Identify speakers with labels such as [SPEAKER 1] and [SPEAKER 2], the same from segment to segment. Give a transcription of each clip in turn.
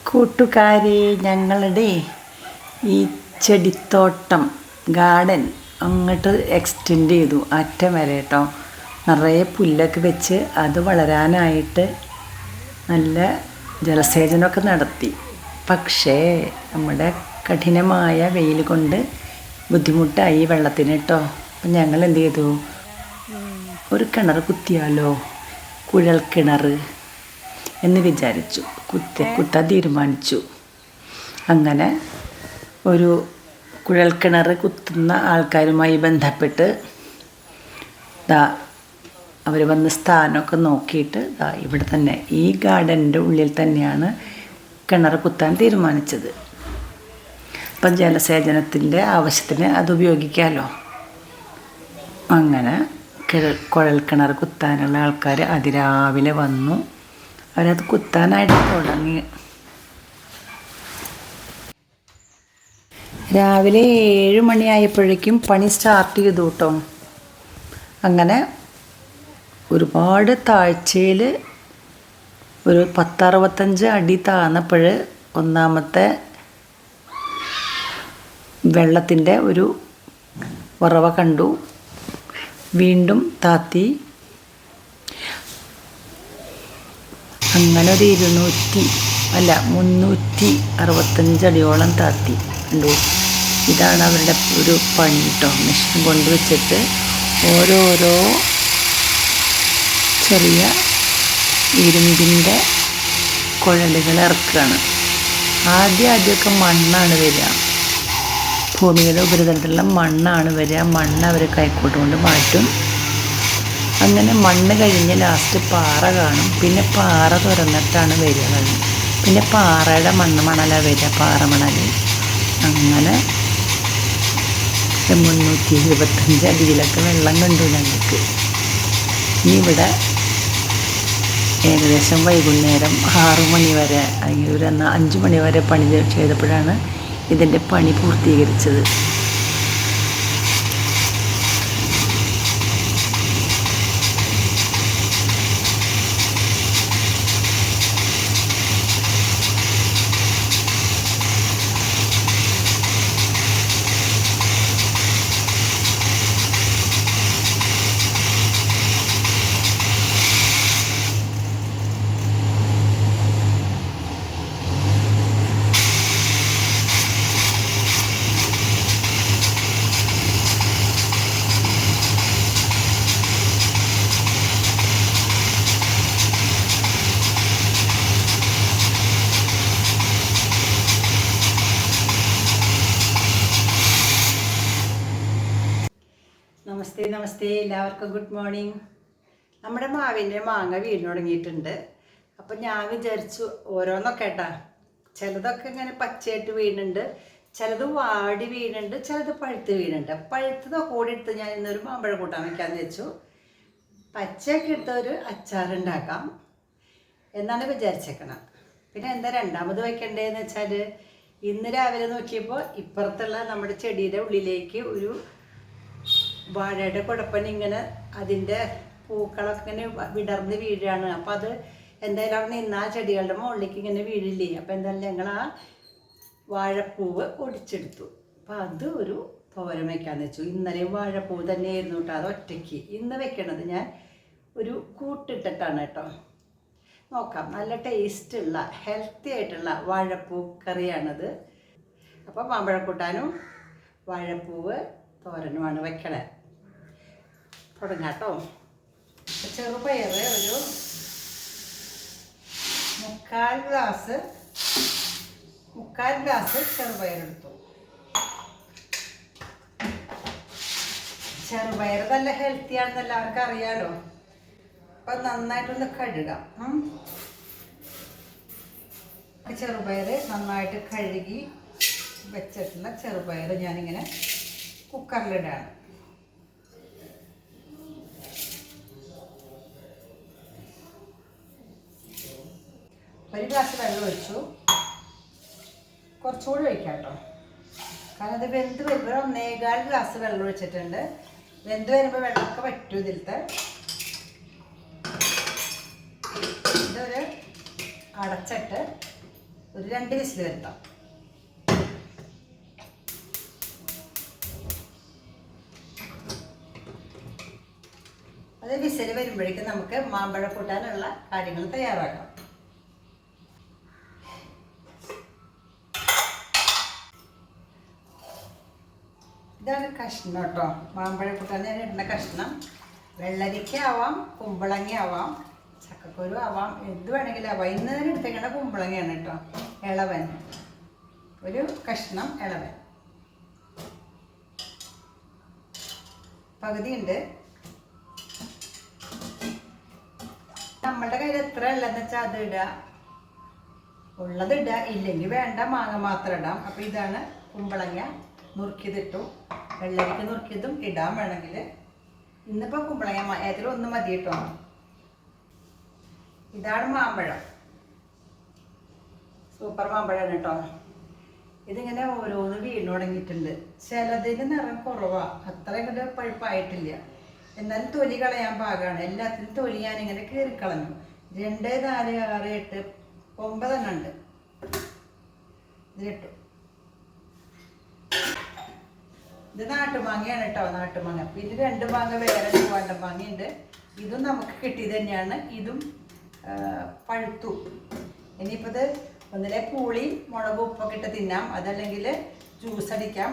[SPEAKER 1] കൂട്ടുകാരെ, ഞങ്ങളുടെ ഈ ചെടിത്തോട്ടം ഗാർഡൻ അങ്ങോട്ട് എക്സ്റ്റെൻഡ് ചെയ്തു അറ്റം വരെ കേട്ടോ. നിറയെ പുല്ലൊക്കെ വെച്ച് അത് വളരാനായിട്ട് നല്ല ജലസേചനമൊക്കെ നടത്തി. പക്ഷേ നമ്മുടെ കഠിനമായ വെയിൽ കൊണ്ട് ബുദ്ധിമുട്ടായി വെള്ളത്തിന് കേട്ടോ. അപ്പം ഞങ്ങൾ എന്ത് ചെയ്തു, ഒരു കിണർ കുത്തിയാലോ, കുഴൽ കിണർ എന്ന് വിചാരിച്ചു, കുത്താൻ തീരുമാനിച്ചു. അങ്ങനെ ഒരു കുഴൽ കിണർ കുത്തുന്ന ആൾക്കാരുമായി ബന്ധപ്പെട്ട് അവർ വന്ന് സ്ഥാനമൊക്കെ നോക്കിയിട്ട് ഇവിടെ തന്നെ ഈ ഗാർഡൻ്റെ ഉള്ളിൽ തന്നെയാണ് കിണർ കുത്താൻ തീരുമാനിച്ചത്. അപ്പം ജലസേചനത്തിൻ്റെ ആവശ്യത്തിന് അത് ഉപയോഗിക്കാമല്ലോ. അങ്ങനെ കുഴൽ കിണർ കുത്താനുള്ള ആൾക്കാർ അതിരാവിലെ വന്നു. അവരത് കുത്താനായിട്ട് തുടങ്ങി. രാവിലെ 7 മണിയായപ്പോഴേക്കും പണി സ്റ്റാർട്ട് ചെയ്തു കേട്ടോ. അങ്ങനെ ഒരുപാട് താഴ്ചയിൽ ഒരു 10-65 അടി താഴ്ന്നപ്പോൾ ഒന്നാമത്തെ വെള്ളത്തിൻ്റെ ഒരു ഉറവ കണ്ടു. വീണ്ടും താത്തി. അങ്ങനെ ഒരു 365 അടിയോളം താത്തി കണ്ടു. ഇതാണ് അവരുടെ ഒരു പണി കേട്ടോ. മെഷീൻ കൊണ്ടുവച്ചിട്ട് ഓരോരോ ചെറിയ ഇരുമ്പിൻ്റെ കുഴലുകൾ ഇറക്കുകയാണ്. ആദ്യമൊക്കെ മണ്ണാണ് വരിക, ഭൂമിയുടെ ഉപരിതലത്തിലുള്ള മണ്ണാണ് വരിക. മണ്ണ് അവർ കൈക്കോട്ട് കൊണ്ട് മാറ്റും. അങ്ങനെ മണ്ണ് കഴിഞ്ഞ് ലാസ്റ്റ് പാറ കാണും. പിന്നെ പാറ തുറന്നിട്ടാണ് വരിക. പിന്നെ പാറയുടെ മണലാണ് വരിക, പാറമണൽ. അങ്ങനെ 325 അടിയിലൊക്കെ വെള്ളം കണ്ടു ഞങ്ങൾക്ക്. ഇനി ഇവിടെ ഏകദേശം വൈകുന്നേരം 6 മണി വരെ, അല്ലെങ്കിൽ ഒരു 5 മണി വരെ പണി ചെയ്തപ്പോഴാണ് ഇതിൻ്റെ പണി പൂർത്തീകരിച്ചത്. നമസ്തേ എല്ലാവർക്കും ഗുഡ് മോർണിംഗ്. നമ്മുടെ മാവിൻ്റെ മാങ്ങ വീണ് തുടങ്ങിയിട്ടുണ്ട്. അപ്പം ഞാൻ വിചാരിച്ചു ഓരോന്നൊക്കെ കേട്ടാ, ചിലതൊക്കെ ഇങ്ങനെ പച്ചയായിട്ട് വീണുണ്ട്, ചിലത് വാടി വീണുണ്ട്, ചിലത് പഴുത്ത് വീണുണ്ട്. പഴുത്തതൊക്കെ കൂടി എടുത്ത് ഞാൻ ഇന്നൊരു മാമ്പഴം കൂട്ടാൻ വയ്ക്കാമെന്ന് വെച്ചു. പച്ചയൊക്കെ എടുത്ത ഒരു അച്ചാറുണ്ടാക്കാം എന്നാണ് വിചാരിച്ചേക്കണം. പിന്നെ എന്താ രണ്ടാമത് വയ്ക്കണ്ടേന്ന് വെച്ചാൽ, ഇന്ന് രാവിലെ നോക്കിയപ്പോൾ ഇപ്പുറത്തുള്ള നമ്മുടെ ചെടിയുടെ ഉള്ളിലേക്ക് ഒരു വാഴയുടെ കുഴപ്പൻ ഇങ്ങനെ അതിൻ്റെ പൂക്കളൊക്കെ ഇങ്ങനെ വിടർന്ന് വീഴുകയാണ്. അപ്പം അത് എന്തായാലും അവിടെ നിന്ന് ആ ചെടികളുടെ മുകളിലേക്ക് ഇങ്ങനെ വീഴില്ലേ. അപ്പം എന്തായാലും ഞങ്ങൾ ആ വാഴപ്പൂവ് ഒടിച്ചെടുത്തു. അപ്പം അത് ഒരു തോരൻ വയ്ക്കാമെന്ന് വെച്ചു. ഇന്നലെയും വാഴപ്പൂവ് തന്നെയായിരുന്നു കേട്ടോ, അത് ഒറ്റയ്ക്ക്. ഇന്ന് വെക്കണത് ഞാൻ ഒരു കൂട്ടിട്ടിട്ടാണ് കേട്ടോ. നോക്കാം, നല്ല ടേസ്റ്റുള്ള ഹെൽത്തി ആയിട്ടുള്ള വാഴപ്പൂ കറിയാണത്. അപ്പം മാമ്പഴക്കൂട്ടാനും വാഴപ്പൂവ് തോരനുമാണ് വെക്കണേ. തുടങ്ങാം കേട്ടോ. ചെറുപയർ ഒരു 3/4 ഗ്ലാസ് ചെറുപയറെടുത്തു. ചെറുപയർ നല്ല ഹെൽത്തിയാണെന്ന് എല്ലാവർക്കും അറിയാലോ. അപ്പം നന്നായിട്ടൊന്ന് കഴുകാം. ചെറുപയർ നന്നായിട്ട് കഴുകി വെച്ചിട്ടുള്ള ചെറുപയർ ഞാനിങ്ങനെ കുക്കറിലിടാണ്. ഒരു ഗ്ലാസ് വെള്ളം ഒഴിച്ചു. കുറച്ചുകൂടി ഒഴിക്കാം കേട്ടോ, കാരണം അത് വെന്ത് വരുമ്പോൾ 1.25 ഗ്ലാസ് വെള്ളം ഒഴിച്ചിട്ടുണ്ട്. വെന്ത് വരുമ്പോൾ വെള്ളമൊക്കെ പറ്റും ഇതിലത്തെ. ഇതൊരു അടച്ചിട്ട് ഒരു 2 വിസിൽ വരുത്താം. അത് വിസിൽ വരുമ്പോഴേക്കും നമുക്ക് മാമ്പഴം കൂട്ടാനുള്ള കാര്യങ്ങൾ തയ്യാറാക്കാം. ഇതാണ് കഷ്ണം കേട്ടോ. മാമ്പഴം കൂട്ടാൻ ഞാൻ ഇടുന്ന കഷ്ണം വെള്ളരിക്ക ആവാം, കുമ്പളങ്ങ ആവാം, ചക്കക്കുരു ആവാം, എന്ത് വേണമെങ്കിലും ആവാം. ഇന്ന് തന്നെ എടുത്തേക്കണ കുമ്പളങ്ങയാണ് കേട്ടോ. ഇളവൻ, ഒരു കഷ്ണം ഇളവൻ പകുതി ഉണ്ട്. നമ്മളുടെ കയ്യിൽ എത്ര ഉള്ളതെന്ന് വെച്ചാൽ അത് ഇടുക, ഉള്ളത് ഇടുക, ഇല്ലെങ്കിൽ വേണ്ട മാങ്ങ മാത്രം ഇടാം. അപ്പം ഇതാണ് കുമ്പളങ്ങ നുറുക്കിയതിട്ടു. വെള്ളരിക്ക നുറുക്കിയതും ഇടാൻ വേണമെങ്കിൽ. ഇന്നിപ്പോൾ കുമ്പളങ്ങ ഏതെങ്കിലും ഒന്ന് മതി കേട്ടോ. ഇതാണ് മാമ്പഴം, സൂപ്പർ മാമ്പഴമാണ് കേട്ടോ. ഇതിങ്ങനെ ഓരോന്ന് വീണ് തുടങ്ങിയിട്ടുണ്ട്. ചിലതിന് നിറം കുറവാണ്, അത്ര ഇങ്ങോട്ട് പഴുപ്പായിട്ടില്ല. എന്നാലും തൊലി കളയാൻ പാകമാണ്. എല്ലാത്തിനും തൊലി ഞാനിങ്ങനെ കീറിക്കളഞ്ഞു. 2, 4, 6, 8, 9 എണ്ണം ഉണ്ട് ഇതിലിട്ടു. ഇത് നാട്ടുമാങ്ങയാണ് കേട്ടോ, നാട്ടുമാങ്ങ. പിന്നെ 2 മാങ്ങ വേറെ ചുവണ്ട മാങ്ങയുണ്ട്. ഇതും നമുക്ക് കിട്ടിയത് തന്നെയാണ്. ഇതും പഴുത്തു. ഇനിയിപ്പോൾ ഇത് ഒന്നിലെ പുളി മുളക് ഉപ്പൊക്കെ ഇട്ട് തിന്നാം, അതല്ലെങ്കിൽ ജ്യൂസ് അടിക്കാം.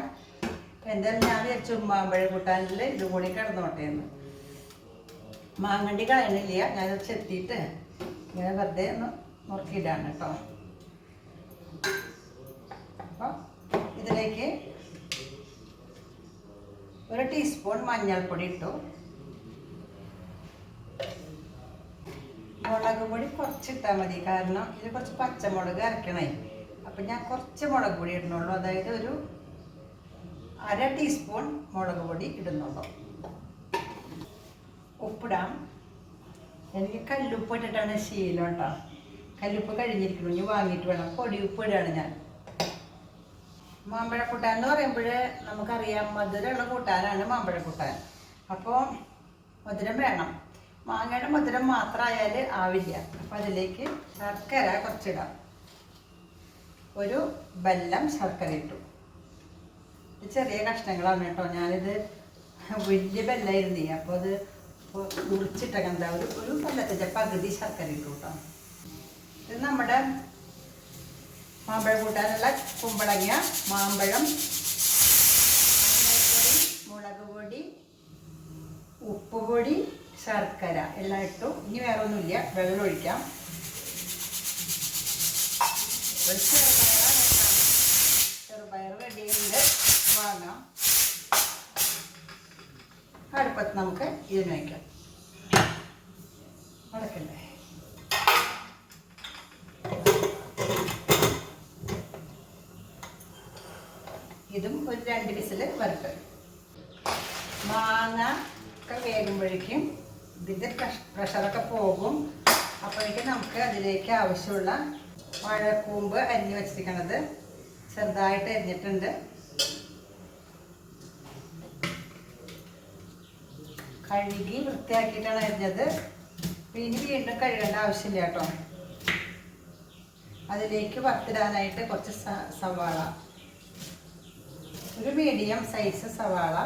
[SPEAKER 1] എന്തായാലും ഞാൻ വിചാരിച്ചു മാമ്പഴം കൂട്ടാനിൽ ഇതും കൂടി കിടന്നോട്ടെ എന്ന്. മാങ്ങണ്ടി കളയണില്ല, ഞാനത് ചെത്തിയിട്ട് ഇങ്ങനെ വെറുതെ ഒന്ന് നുറുക്കിയിടാണ് കേട്ടോ. അപ്പം ഇതിലേക്ക് 1 ടീസ്പൂൺ മഞ്ഞൾപ്പൊടി ഇട്ടു. മുളക് പൊടി കുറച്ചിട്ടാൽ മതി, കാരണം ഇത് കുറച്ച് പച്ചമുളക് അരക്കണേ. അപ്പം ഞാൻ കുറച്ച് മുളക് പൊടി ഇടുന്നുള്ളൂ, അതായത് ഒരു 1/2 ടീസ്പൂൺ മുളക് പൊടി ഇടുന്നുള്ളൂ. ഉപ്പിടാം. എനിക്ക് കല്ലുപ്പ് ഇട്ടിട്ടാണ് ശീലം കേട്ടോ. കല്ലുപ്പ് കഴിഞ്ഞിരിക്കണം, ഇനി വാങ്ങിയിട്ട് വേണം. പൊടി ഉപ്പ് ഇടുകയാണ് ഞാൻ. മാമ്പഴക്കൂട്ടാൻ എന്ന് പറയുമ്പോൾ നമുക്കറിയാം മധുരമുള്ള കൂട്ടാനാണ് മാമ്പഴക്കൂട്ടാൻ. അപ്പോൾ മധുരം വേണം. മാങ്ങയുടെ മധുരം മാത്രമായാൽ ആവില്ല. അപ്പോൾ അതിലേക്ക് ശർക്കര കുറച്ചിടാം. ഒരു ബെല്ലം ശർക്കര ഇട്ടു. ഇത് ചെറിയ കഷ്ണങ്ങളാണ് കേട്ടോ. ഞാനിത് വലിയ ബെല്ലായിരുന്നേ, അപ്പോൾ അത് മുറിച്ചിട്ടൊക്കെ എന്താ ഒരു ബെല്ലത്തിൻ്റെ പകുതി ശർക്കര ഇട്ടു കേട്ടോ. ഇത് നമ്മുടെ മാമ്പഴം കൂട്ടാനുള്ള കുമ്പളങ്ങ, മാമ്പഴം, മുളക് പൊടി, ഉപ്പുപൊടി, ശർക്കര എല്ലാം ഇട്ടു. ഇനി വേറെ ഒന്നുമില്ല, വെള്ളം ഒഴിക്കാം. ചെറുപയർ റെഡിയുണ്ട്, വാങ്ങാം. അടുപ്പത്ത് നമുക്ക് ഇതിന് വയ്ക്കാം. അടക്കണ്ടേ. ഇതും ഒരു 2 വിസിൽ വരട്ടെ. മാങ്ങ ഒക്കെ വേകുമ്പോഴേക്കും ഇതിൻ്റെ പ്രഷറൊക്കെ പോകും. അപ്പോഴേക്കും നമുക്ക് അതിലേക്ക് ആവശ്യമുള്ള വാഴക്കൂമ്പ് അരിഞ്ഞ് വെച്ചിരിക്കണത് ചെറുതായിട്ട് അരിഞ്ഞിട്ടുണ്ട്. കഴുകി വൃത്തിയാക്കിയിട്ടാണ് അരിഞ്ഞത്. പിന്നെ വീണ്ടും കഴുകേണ്ട ആവശ്യമില്ല കേട്ടോ. അതിലേക്ക് വറുത്തിടാനായിട്ട് കുറച്ച് സവാള, ഒരു മീഡിയം സൈസ് സവാള,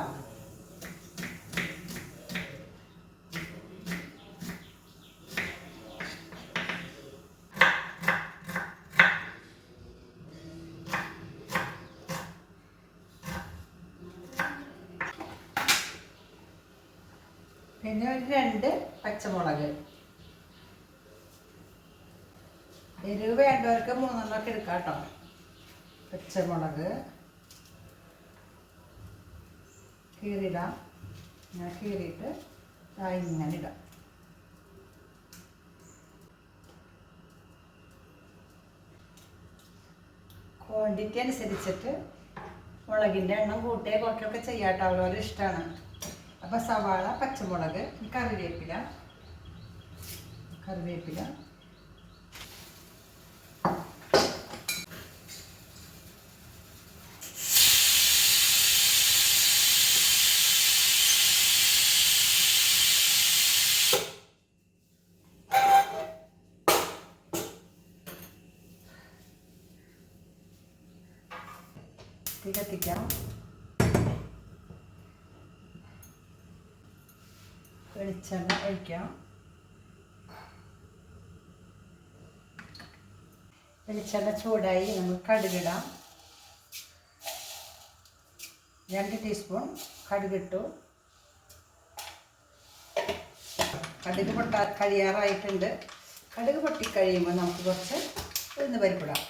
[SPEAKER 1] പിന്നെ ഒരു 2 പച്ചമുളക്. എരിവ് വേണ്ടവർക്ക് 3 എണ്ണമൊക്കെ എടുക്കാം കേട്ടോ. പച്ചമുളക് കീറിയിടാം. ഞാൻ കീറിയിട്ട് ഇങ്ങനെ ഇടാം. ക്വാണ്ടിറ്റി അനുസരിച്ചിട്ട് മുളകിൻ്റെ എണ്ണം കൂട്ടുകയോ കുറയ്ക്കുകയൊക്കെ ചെയ്യാട്ടോ, അവരവരുടെ ഇഷ്ടമാണ്. അപ്പോൾ സവാള, പച്ചമുളക്, കറിവേപ്പില, തീ കത്തിക്കാം. വെളിച്ചെണ്ണ ഒഴിക്കാം. വെളിച്ചെണ്ണ ചൂടായി നമുക്ക് കടുകിടാം. 2 ടീസ്പൂൺ കടുകിട്ടു. കടുക് കഴിയാറായിട്ടുണ്ട്. കടുക് പൊട്ടിക്കഴിയുമ്പോൾ നമുക്ക് കുറച്ച് ഉഴുന്ന് പരിപ്പിടാം.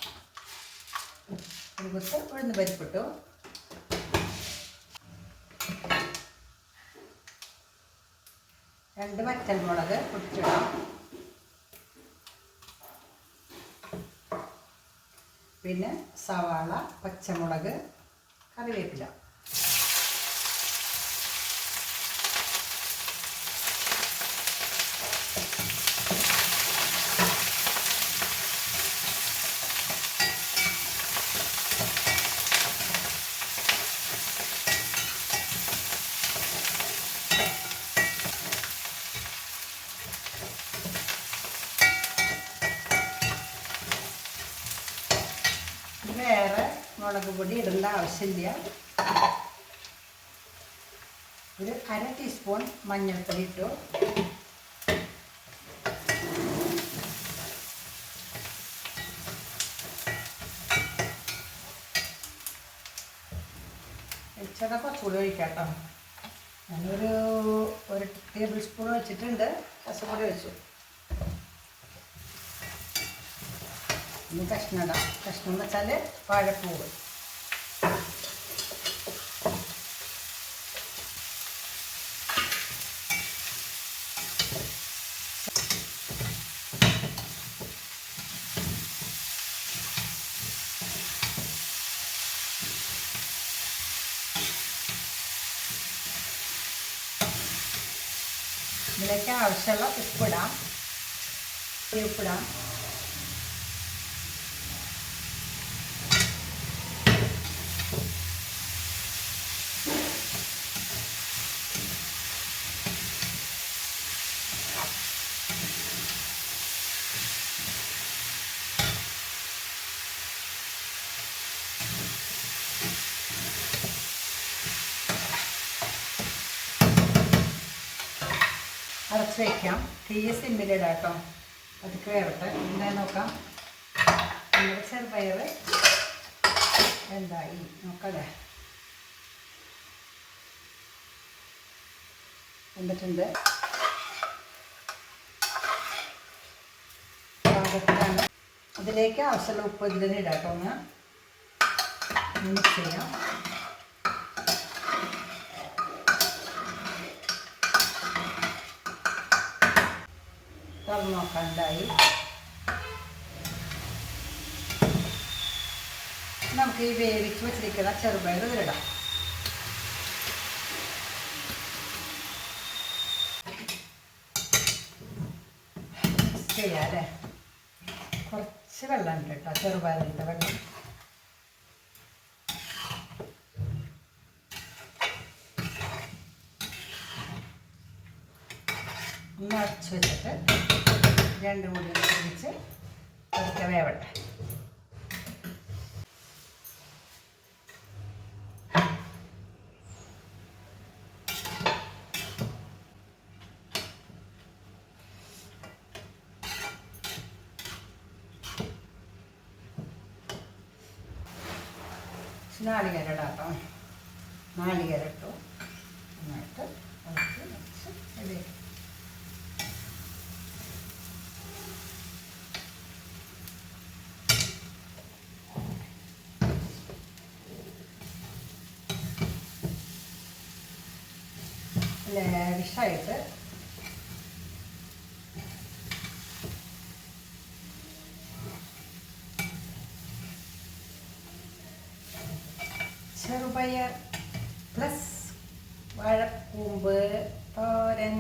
[SPEAKER 1] ഒരു കുത്ത് ഉഴുന്ന് പരിപ്പിട്ടു. രണ്ട് വറ്റൽമുളക് പൊട്ടിച്ചിടാം. പിന്നെ സവാള, പച്ചമുളക്, കറിവേപ്പില. വേറെ മുളക് പൊടി ഇടേണ്ട ആവശ്യമില്ല. ഒരു 1/2 ടീസ്പൂൺ മഞ്ഞൾപ്പൊടി ഇട്ടു. വെളിച്ചെണ്ണ കുറച്ചുകൂടി ഒഴിക്കാം കേട്ടോ. ഞാനൊരു 1 ടേബിൾ സ്പൂൺ വെച്ചിട്ടുണ്ട്. കുറച്ചും കൂടി വെച്ചു. ഇനി കഷ്ണം ഇടാം. കഷ്ണം എന്ന് വെച്ചാൽ വാഴപ്പൂവ്. ഇതിലേക്ക് ആവശ്യമുള്ള ഉപ്പിടാം. ഉപ്പിടാം. അടച്ച് വയ്ക്കാം. തീ സിമ്മിലിടാം കേട്ടോ. അതൊക്കെ വേവട്ടെ. എന്താ നോക്കാം. നമ്മുടെ ചെറുപയർ എന്തായി നോക്കല്ലേ. എന്നിട്ടുണ്ട്. പാകത്തിലാണ്. അതിലേക്ക് ആവശ്യമുള്ള ഉപ്പ് ഇതിൽ ഇടാം കേട്ടോ. ഒന്ന് മിക്സ് ചെയ്യാം. തുറന്ന് നോക്കാണ്ടായി. നമുക്ക് ഈ വേവിച്ച് വെച്ചിരിക്കുന്ന ചെറുപയർ ഇതിലിടാം. മിക്സ് ചെയ്യാം അല്ലേ. കുറച്ച് വെള്ളം ഉണ്ട് കേട്ടോ. ചെറുപയറിൻ്റെ വെള്ളം. ഒന്ന് അടച്ച് വെച്ചിട്ട് 2 കൂടി ഒഴിച്ച് പതുക്കെ വേവട്ടെ. നാളികേരം ഇടാം കേട്ടോ. നാളികേരം ഇട്ടു. നന്നായിട്ട് ഇളക്കി വെച്ച് റെഡിയാക്കി. ലേശമായിട്ട് ചെറുപയർ പ്ലസ് വാഴക്കൂമ്പ് തോരൻ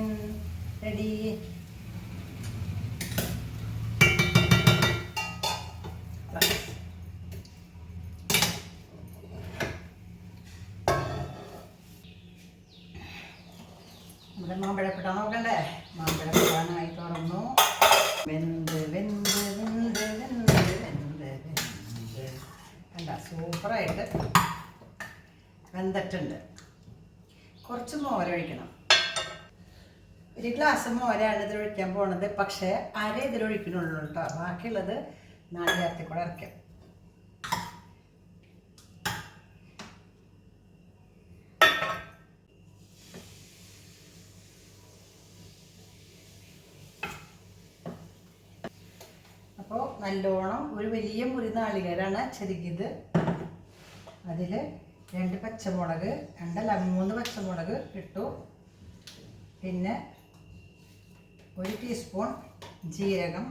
[SPEAKER 1] റെഡി. നമ്മുടെ മാമ്പഴപ്പഴം നോക്കണ്ടേ. മാമ്പഴപ്പഴമായി തുറന്നു. വെന്ത് വെന്ത് വെന്ത് വെന്ത് വെന്ത് വെന്ത് കണ്ട സൂപ്പറായിട്ട് വെന്തിട്ടുണ്ട്. കുറച്ച് മോരൊഴിക്കണം. 1 ഗ്ലാസ് മോരാണ് ഇതിലൊഴിക്കാൻ പോണത്. പക്ഷേ അര ഇതിലൊഴിക്കണുള്ളൂ കേട്ടോ. ബാക്കിയുള്ളത് നാളികേരത്തിൽ കൂടെ ഇറക്കാം. അപ്പോൾ നല്ലോണം ഒരു വലിയ മുറി നാളികേരാണ് ചെറുകിയത്. അതിൽ 2 പച്ചമുളക്, 3 പച്ചമുളക് ഇട്ടു. പിന്നെ 1 ടീസ്പൂൺ ജീരകം,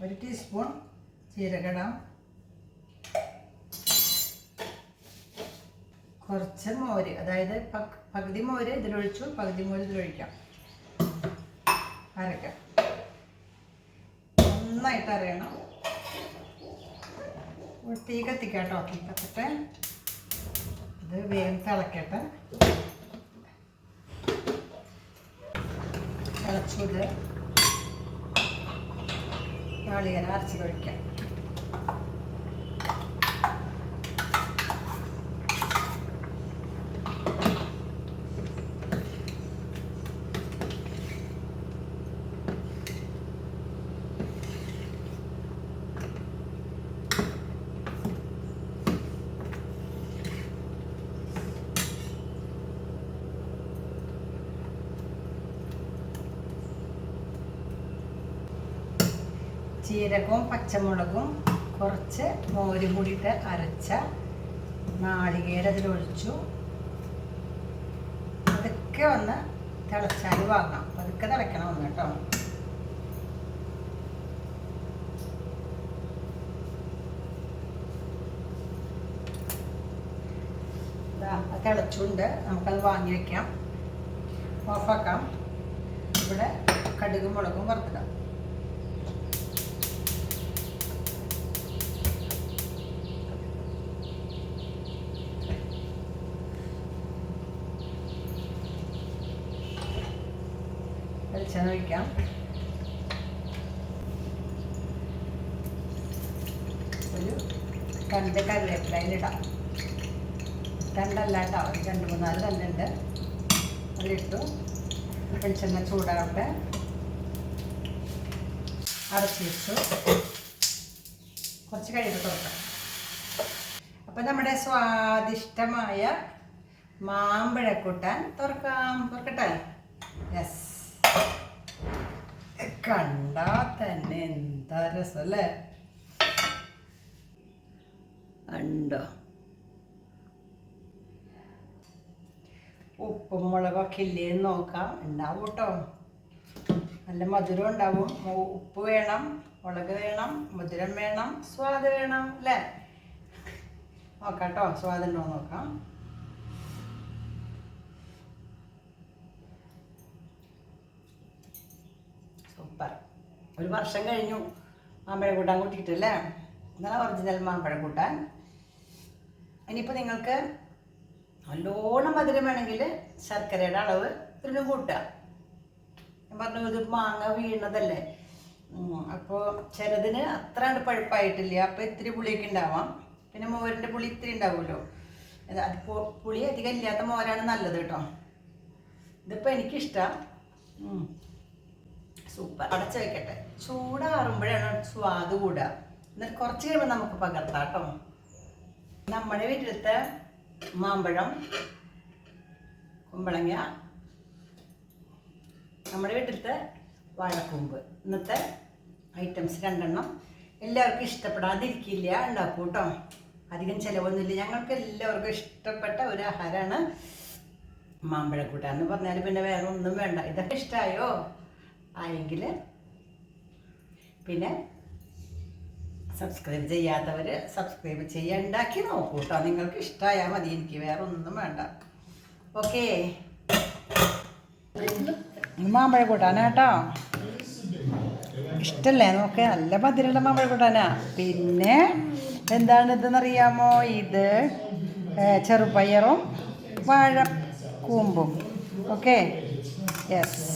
[SPEAKER 1] 1 ടീസ്പൂൺ ജീരകം ഇടാം. കുറച്ച് മോര്, അതായത് പകുതി മോര് ഇതിലൊഴിച്ചു, പകുതി മോര് ഇതിലൊഴിക്കാം. അരക്കാം. നന്നായിട്ട് അരയണം. തീ കത്തിക്കാം കേട്ടോ. തീ കത്തിട്ട് ഇത് വേഗം തിളക്കട്ടെ. തിളച്ചത് നാളികേരം അരച്ച് കഴിക്കാം. ജീരകവും പച്ചമുളകും കുറച്ച് മോരും കൂടിയിട്ട് അരച്ച നാളികേരം അതിലൊഴിച്ചു. അതൊക്കെ ഒന്ന് തിളച്ചാൽ വാങ്ങാം. അതൊക്കെ തിളയ്ക്കണം ഒന്ന് കേട്ടോ. തിളച്ചുകൊണ്ട് നമുക്കത് വാങ്ങി വയ്ക്കാം. ഓഫാക്കാം. ഇവിടെ കടുകും മുളകും വറുത്തിടാം. വെളിച്ചെണ്ണ ഒഴിക്കാം. ഒരു 2 കറിവേപ്പിലയിലിടാം. 2 അല്ല കേട്ടോ, 2-3-4 കല്ലുണ്ട്. അതിലിട്ടു. വെളിച്ചെണ്ണ ചൂടാവട്ടെ. അടച്ചു വെച്ചു. കുറച്ച് കഴിയുമ്പോൾ തുറക്കാം. അപ്പം നമ്മുടെ സ്വാദിഷ്ടമായ മാമ്പഴക്കൂട്ടാൻ തുറക്കട്ടെ. യെസ്, കണ്ടാ തന്നെ എന്താ രസമല്ലേ. ഉണ്ടോ? ഉപ്പും മുളകൊക്കെ ഇല്ലേന്ന് നോക്കാം. ഉണ്ടാവും കേട്ടോ. നല്ല മധുരം ഉണ്ടാവും. ഉപ്പ് വേണം, മുളക് വേണം, മധുരം വേണം, സ്വാദ് വേണം അല്ലേ. നോക്കാം കേട്ടോ, സ്വാദുണ്ടോ നോക്കാം. സൂപ്പർ. 1 വർഷം കഴിഞ്ഞു മാമ്പഴ കൂട്ടാൻ കൂട്ടിയിട്ടല്ലേ. ഇതാണ് ഒറിജിനൽ മാമ്പഴ കൂട്ടാൻ. ഇനിയിപ്പോൾ നിങ്ങൾക്ക് നല്ലോണം മധുരം വേണമെങ്കിൽ ശർക്കരയുടെ അളവ് ഇതിനും കൂട്ടുക. ഞാൻ പറഞ്ഞു, ഇത് മാങ്ങ വീണതല്ലേ. അപ്പോൾ ചിലതിന് അത്ര പഴുപ്പായിട്ടില്ല, അപ്പോൾ ഇത്തിരി പുളിയൊക്കെ ഉണ്ടാവാം. പിന്നെ മോരിൻ്റെ പുളി ഇത്തിരി ഉണ്ടാവുമല്ലോ. അത് പുളി അധികം ഇല്ലാത്ത മോരാണ് നല്ലത് കേട്ടോ. ഇതിപ്പോൾ എനിക്കിഷ്ടമാണ്. സൂപ്പർ. അടച്ച് വയ്ക്കട്ടെ. ചൂടാറുമ്പോഴാണ് സ്വാദ് കൂടുക. എന്നിട്ട് കുറച്ച് കഴിയുമ്പോൾ നമുക്ക് പകർത്താം കേട്ടോ. നമ്മുടെ വീട്ടിലത്തെ മാമ്പഴം, കുമ്പളങ്ങ, നമ്മുടെ വീട്ടിലത്തെ വാഴക്കൂമ്പ്, ഇന്നത്തെ ഐറ്റംസ് 2 എണ്ണം. എല്ലാവർക്കും ഇഷ്ടപ്പെടാതിരിക്കില്ല, ഉണ്ടാക്കും കേട്ടോ. അധികം ചിലവൊന്നുമില്ല. ഞങ്ങൾക്ക് എല്ലാവർക്കും ഇഷ്ടപ്പെട്ട ഒരു ആഹാരമാണ് മാമ്പഴക്കൂട്ടാൻ എന്ന് പറഞ്ഞാൽ പിന്നെ വേറെ ഒന്നും വേണ്ട. ഇതൊക്കെ ഇഷ്ടമായോ? ആയെങ്കിൽ പിന്നെ സബ്സ്ക്രൈബ് ചെയ്യാത്തവർ സബ്സ്ക്രൈബ് ചെയ്യുക. ഉണ്ടാക്കി നോക്കൂ കേട്ടോ. നിങ്ങൾക്ക് ഇഷ്ടമായാൽ മതി, എനിക്ക് വേറെ ഒന്നും വേണ്ട. ഓക്കേ, മാമ്പഴ കൂട്ടാനാ കേട്ടോ. ഇഷ്ടമല്ലേ? നോക്ക്, നല്ല മധുരമുള്ള മാമ്പഴ കൂട്ടാനാ. പിന്നെ എന്താണ് ഇതെന്നറിയാമോ? ഇത് ചെറുപയറും വാഴക്കൂമ്പും. Okay, yes.